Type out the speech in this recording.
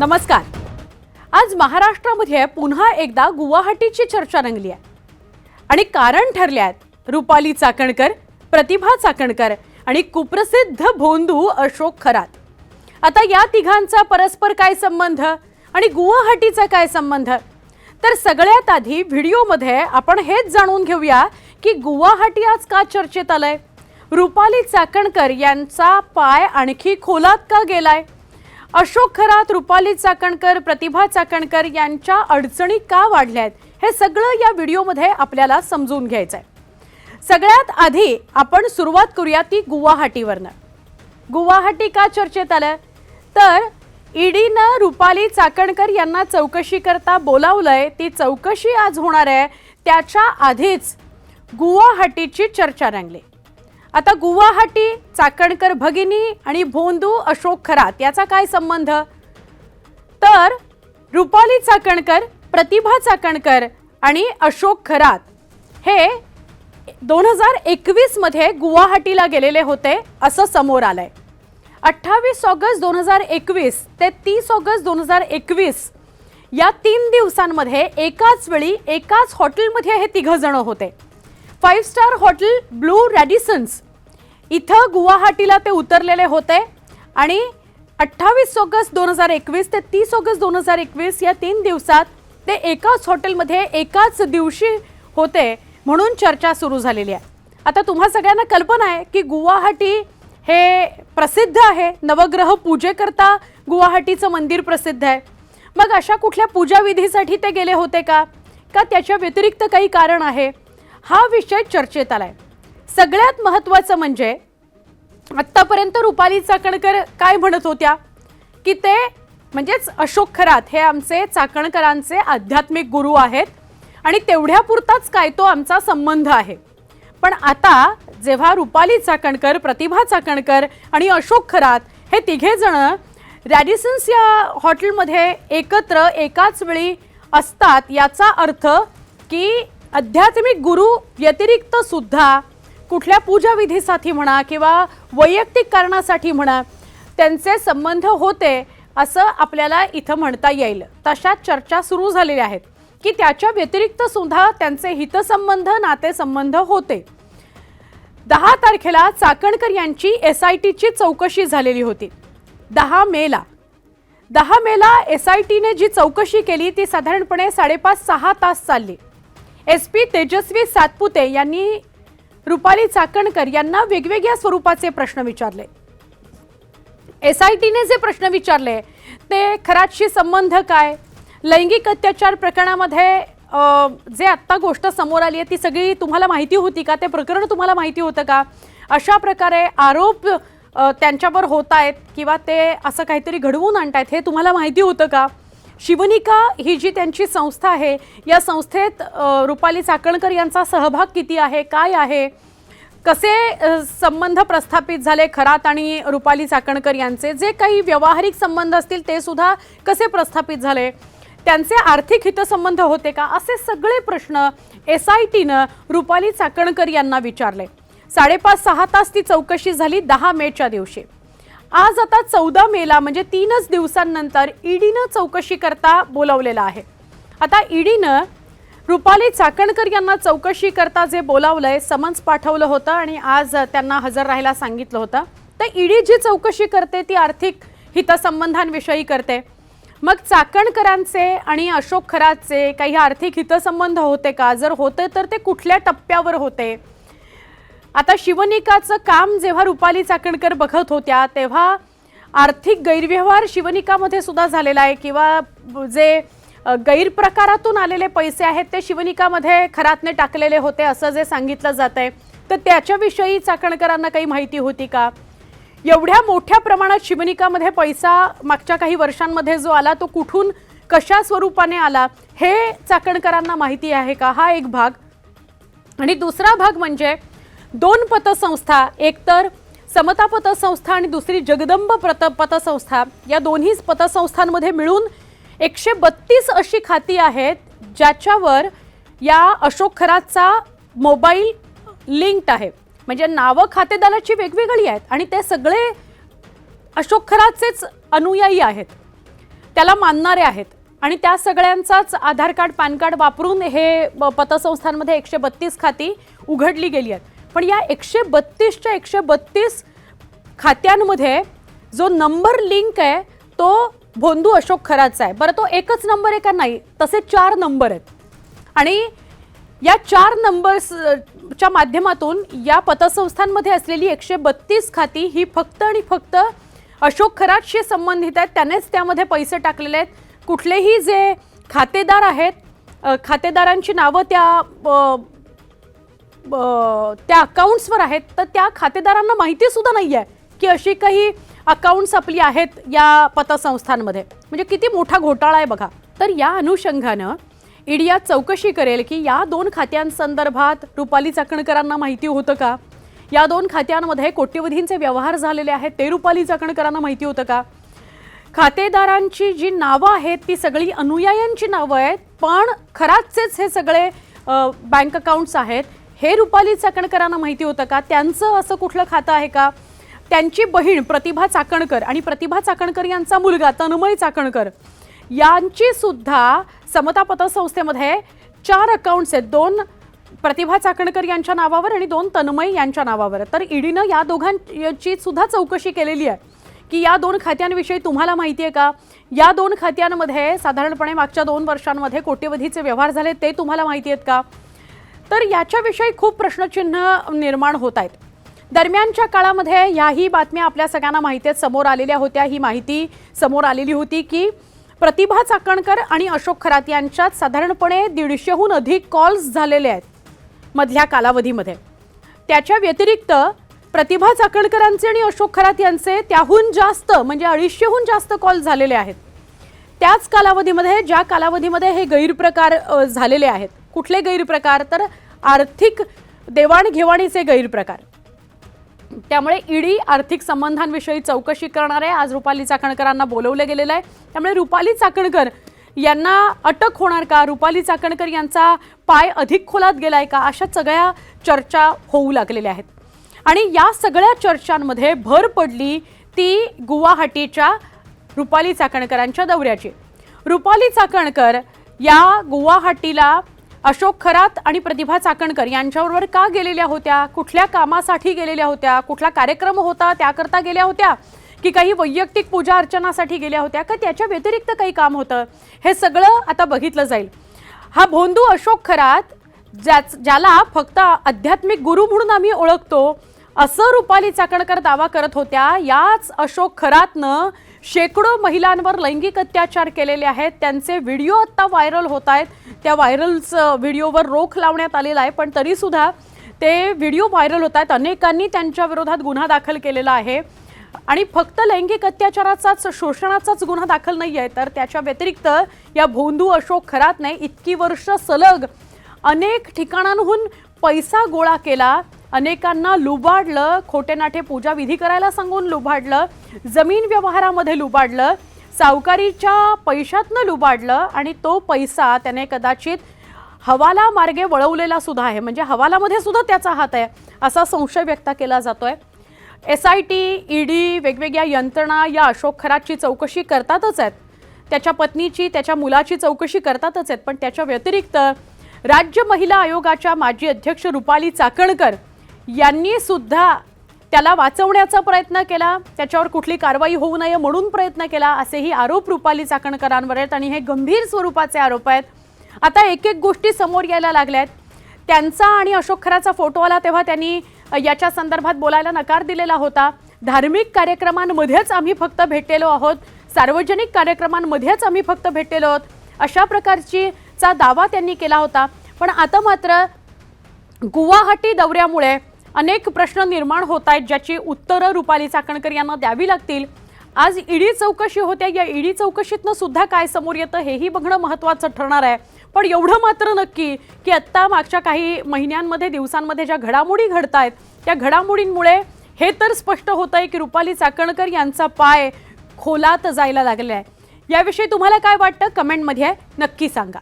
नमस्कार. आज महाराष्ट्रामध्ये पुन्हा एकदा गुवाहाटीची चर्चा रंगली आहे आणि कारण ठरले आहेत रुपाली चाकणकर, प्रतिभा चाकणकर आणि कुप्रसिद्ध भोंदू अशोक खरात. आता या तिघांचा परस्पर काय संबंध आणि गुवाहाटीचा काय संबंध? तर सगळ्यात आधी व्हिडिओमध्ये आपण हेच जाणून घेऊया की गुवाहाटी आज का चर्चेत आलंय. रुपाली चाकणकर यांचा पाय आणखी खोलात का गेलाय? अशोक खरात, रुपाली चाकणकर, प्रतिभा चाकणकर यांच्या अडचणी का वाढल्यात हे सगळं या व्हिडिओमध्ये आपल्याला समजून घ्यायचं आहे. सगळ्यात आधी आपण सुरुवात करूया ती गुवाहाटीवरनं. गुवाहाटी का चर्चेत आलं तर ईडीनं रुपाली चाकणकर यांना चौकशी करता बोलावलंय. ती चौकशी आज होणार आहे. त्याच्या आधीच गुवाहाटीची चर्चा रंगली. आता गुवाहाटी, चाकणकर भगिनी आणि भोंदू अशोक खरात याचा काय संबंध? तर रुपाली चाकणकर, प्रतिभा चाकणकर आणि अशोक खरात हे 2021 मध्ये गुवाहाटीला गेलेले होते असं समोर आलंय. 28 ऑगस्ट 2021 ते 30 ऑगस्ट 2021 या 3 दिवसांमध्ये एकाच वेळी एकाच हॉटेलमध्ये हे तिघ जण होते. 5 स्टार हॉटेल ब्लू रॅडिसन्स इथं गुवाहाटीला ते उतरलेले होते आणि 28 ऑगस्ट 2021 ते 30 ऑगस्ट 2021 या 3 दिवसात ते एकाच हॉटेलमध्ये एकाच दिवशी होते म्हणून चर्चा सुरू झालेली आहे. आता तुम्हा सगळ्यांना कल्पना आहे की गुवाहाटी हे प्रसिद्ध आहे. नवग्रह पूजेकरता गुवाहाटीचं मंदिर प्रसिद्ध आहे. मग अशा कुठल्या पूजाविधीसाठी ते गेले होते का त्याच्या व्यतिरिक्त काही कारण आहे? हा विषय चर्चेत आलाय. सगळ्यात महत्त्वाचं म्हणजे आत्तापर्यंत रुपाली चाकणकर काय म्हणत होत्या की ते म्हणजेच अशोक खरात हे आमचे चाकणकरांचे आध्यात्मिक गुरु आहेत आणि तेवढ्यापुरताच काय तो आमचा संबंध आहे. पण आता जेव्हा रुपाली चाकणकर, प्रतिभा चाकणकर आणि अशोक खरात हे तिघे जण रॅडिसन्स या हॉटेलमध्ये एकत्र एकाच वेळी असतात याचा अर्थ की आध्यात्मिक गुरु व्यतिरिक्त सुद्धा कुठल्या पूजाविधीसाठी म्हणा किंवा वैयक्तिक कारणासाठी म्हणा त्यांचे संबंध होते असं आपल्याला इथं म्हणता येईल. तशा चर्चा सुरू झालेल्या आहेत की त्याच्या व्यतिरिक्त सुद्धा त्यांचे हितसंबंध, नातेसंबंध होते. 10 तारखेला चाकणकर यांची SITची चौकशी झालेली होती. 10 मेला SITने जी चौकशी केली ती साधारणपणे 5.5-6 तास चालली. SP तेजस्वी सातपुते यांनी रुपाली चाकणकर यांना वेगवेगळ्या स्वरूपाचे प्रश्न विचारले. SITने जे प्रश्न विचारले ते खरातशी संबंध काय, लैंगिक अत्याचार प्रकरणामध्ये जे आत्ता गोष्ट समोर आली आहे ती सगळी तुम्हाला माहिती होती का? ते प्रकरण तुम्हाला माहिती होतं का? अशा प्रकारे आरोप त्यांच्यावर होत आहेत किंवा ते असं काहीतरी घडवून आणतायत हे तुम्हाला माहिती होतं का? शिवनिका ही जी त्यांची संस्था आहे या संस्थेत रुपाली चाकणकर यांचा सहभाग किती आहे, काय आहे, कसे संबंध प्रस्थापित झाले खरात आणि रुपाली चाकणकर यांचे, जे काही व्यावहारिक संबंध असतील ते सुद्धा कसे प्रस्थापित झाले, त्यांचे आर्थिक हितसंबंध होते का, असे सगळे प्रश्न SITनं रुपाली चाकणकर यांना विचारले. 5.5-6 तास ती चौकशी झाली 10 मेच्या दिवशी. आज आता 14 मेला म्हणजे 3च दिवसांनंतर ईडीनं चौकशी करता बोलावलेलं आहे. आता ईडीनं रुपाली चाकणकर यांना चौकशी करता जे बोलावलंय, समन्स पाठवलं होतं आणि आज त्यांना हजर राहायला सांगितलं होतं. तर ईडी जी चौकशी करते ती आर्थिक हितसंबंधांविषयी करते. मग चाकणकरांचे आणि अशोक खरातचे काही आर्थिक हितसंबंध होते का? जर होते तर ते कुठल्या टप्प्यावर होते? आता शिवनिकाचं काम जेव्हा रुपाली चाकणकर बघत होत्या तेव्हा आर्थिक गैरव्यवहार शिवनिकामध्ये सुद्धा झालेला आहे किंवा जे गैरप्रकारातून आलेले पैसे आहेत ते शिवनिकामध्ये खरातने टाकलेले होते असं जे सांगितलं जात आहे, तर त्याच्याविषयी चाकणकरांना काही माहिती होती का? एवढ्या मोठ्या प्रमाणात शिवनिकामध्ये पैसा मागच्या काही वर्षांमध्ये जो आला तो कुठून, कशा स्वरूपाने आला हे चाकणकरांना माहिती आहे का? हा एक भाग. आणि दुसरा भाग म्हणजे 2 पतसंस्था, एक तर समता पतसंस्था आणि दुसरी जगदंब पतसंस्था, या दोन्ही पतसंस्थांमध्ये मिळून 132 अशी खाती आहेत ज्याच्यावर या अशोक खरातचा मोबाईल लिंक्ड आहे. म्हणजे नावं खातेदाराची वेगवेगळी आहेत आणि ते सगळे अशोक खरातचेच अनुयायी आहेत. त्याला मानणारे आहेत आणि त्या सगळ्यांचाच आधार कार्ड पॅन कार्ड वापरून हे पतसंस्थांमध्ये 132 खाती उघडली गेली आहेत। पण या 132च्या 132 खात्यांमध्ये जो नंबर लिंक आहे तो भोंदू अशोक खरातचा आहे। बरं, तो एकच नंबर आहे का? नाही, तसे 4 नंबर आहेत आणि या 4 नंबर्सच्या माध्यमातून या पतसंस्थांमध्ये असलेली 132 खाती ही फक्त आणि फक्त अशोक खरातशी संबंधित आहेत। त्यानेच त्यामध्ये पैसे टाकलेले आहेत। कुठलेही जे खातेदार आहेत, खातेदारांची नावं त्या अकाउंट्सवर आहेत, तर त्या खातेदारांना माहिती सुद्धा नाही आहे की अशी काही अकाउंट्स आपली आहेत या पतसंस्थांमध्ये। म्हणजे किती मोठा घोटाळा आहे बघा। तर या अनुषंगानं ईडी आज चौकशी करेल की या 2 खात्यांसंदर्भात रुपाली चाकणकरांना माहिती होतं का? या 2 खात्यांमध्ये कोट्यवधींचे व्यवहार झालेले आहेत ते रुपाली चाकणकरांना माहिती होतं का? खातेदारांची जी नावं आहेत ती सगळी अनुयायांची नावं आहेत, पण खरातचेच हे सगळे बँक अकाउंट्स आहेत हे रुपाली चाकणकरांना माहिती होतं का? त्यांचं असं कुठलं खातं आहे का? त्यांची बहीण प्रतिभा चाकणकर आणि प्रतिभा चाकणकर यांचा मुलगा तन्मय चाकणकर यांची सुद्धा समता पतसंस्थेमध्ये 4 अकाउंट्स आहेत, 2 प्रतिभा चाकणकर यांच्या नावावर आणि 2 तन्मय यांच्या नावावर। तर ईडीनं या दोघांची सुद्धा चौकशी केलेली आहे की या 2 खात्यांविषयी तुम्हाला माहिती आहे का? या 2 खात्यांमध्ये साधारणपणे मागच्या 2 वर्षांमध्ये कोट्यवधीचे व्यवहार झाले ते तुम्हाला माहिती आहेत का? तर याच्याविषयी खूप प्रश्नचिन्ह निर्माण होत आहेत। दरम्यानच्या काळामध्ये याही बातम्या आपल्या सगळ्यांना माहिती आहेत, समोर आलेल्या होत्या। ही माहिती समोर आलेली होती की प्रतिभा चाकणकर आणि अशोक खरात यांच्यात साधारणपणे 150हून अधिक कॉल्स झालेले आहेत मधल्या कालावधीमध्ये। त्याच्या व्यतिरिक्त प्रतिभा चाकणकरांचे आणि अशोक खरात यांचे त्याहून जास्त म्हणजे 250हून जास्त कॉल झालेले आहेत त्याच कालावधीमध्ये, ज्या कालावधीमध्ये हे गैरप्रकार झालेले आहेत। कुठले गैरप्रकार? तर आर्थिक देवाणघेवाणीचे गैरप्रकार। त्यामुळे ईडी आर्थिक संबंधांविषयी चौकशी करणार आहे। आज रुपाली चाकणकरांना बोलवलं गेलेलं आहे, त्यामुळे रुपाली चाकणकर यांना अटक होणार का? रुपाली चाकणकर यांचा पाय अधिक खोलात गेलाय का? अशा सगळ्या चर्चा होऊ लागलेल्या आहेत आणि या सगळ्या चर्चांमध्ये भर पडली ती गुवाहाटीच्या रुपाली चाकणकरांच्या दौऱ्याची। रुपाली चाकणकर या गुवाहाटीला अशोक खरात आणि प्रतिभा चाकणकर यांच्याबरोबर का गेलेल्या होत्या? कुठल्या कामासाठी गेलेल्या होत्या? कुठला कार्यक्रम होता त्याकरता गेल्या होत्या की काही वैयक्तिक पूजा अर्चनासाठी गेल्या होत्या का त्याच्या व्यतिरिक्त काही काम होतं? हे सगळं आता बघितलं जाईल। हा भोंदू अशोक खरात ज्याला फक्त आध्यात्मिक गुरु म्हणून आम्ही ओळखतो असं रुपाली चाकणकर दावा करत होत्या, याच अशोक खरातनं शेकडो महिलांवर लैंगिक अत्याचार केलेले आहेत। त्यांचे व्हिडिओ आता व्हायरल होत आहेत। त्या व्हिडिओवर रोख लावण्यात आलेला आहे, पण तरी सुद्धा ते व्हिडिओ व्हायरल होत आहेत। अनेकांनी त्यांच्या विरोधात गुन्हा दाखल केलेला आहे आणि फक्त लैंगिक अत्याचाराचाच शोषणाचाच गुन्हा दाखल नाही आहे, तर त्याच्या व्यतिरिक्त या भोंदू अशोक खरातने इतकी वर्ष सलग अनेक ठिकाणांहून पैसा गोळा केला, अनेकांना लुबाडलं, खोटे नाटे पूजा विधी करायला सांगून लुबाडलं, जमीन व्यवहारामध्ये लुबाडलं, सावकारीच्या पैशातनं लुबाडलं आणि तो पैसा त्याने कदाचित हवाला मार्गे वळवलेला सुद्धा आहे। म्हणजे हवालामध्ये सुद्धा त्याचा हात आहे असा संशय व्यक्त केला जातोय। SIT, ईडी वेगवेगळ्या यंत्रणा या अशोक खरातची चौकशी करतातच आहेत, त्याच्या पत्नीची त्याच्या मुलाची चौकशी करतातच आहेत, पण त्याच्या व्यतिरिक्त राज्य महिला आयोगाच्या माजी अध्यक्ष रुपाली चाकणकर यांनी सुद्धा त्याला वाचवण्याचा प्रयत्न केला, त्याच्यावर कुठली कारवाई होऊ नये म्हणून प्रयत्न केला, असेही आरोप रुपाली चाकणकरांवर आहेत आणि हे गंभीर स्वरूपाचे आरोप आहेत। आता एक एक गोष्टी समोर यायला लागल्या आहेत। त्यांचा आणि अशोक खराचा फोटो आला तेव्हा त्यांनी याच्या संदर्भात बोलायला नकार दिलेला होता। धार्मिक कार्यक्रमांमध्येच आम्ही फक्त भेटलेलो आहोत, सार्वजनिक कार्यक्रमांमध्येच आम्ही फक्त भेटलेलो आहोत, अशा प्रकारचा दावा त्यांनी केला होता। पण आता मात्र गुवाहाटी दौऱ्यामुळे अनेक प्रश्न निर्माण होत आहेत, ज्याची उत्तरं रुपाली चाकणकर यांना द्यावी लागतील। आज ईडी चौकशी होते, या ईडी चौकशीतनं सुद्धा काय समोर येतं हेही बघणं महत्त्वाचं ठरणार आहे। पण एवढं मात्र नक्की की आत्ता मागच्या काही महिन्यांमध्ये दिवसांमध्ये ज्या घडामोडी घडत आहेत त्या घडामोडींमुळे हे तर स्पष्ट होतंय की रुपाली चाकणकर यांचा पाय खोलात जायला लागलेला आहे। याविषयी तुम्हाला काय वाटतं कमेंटमध्ये नक्की सांगा।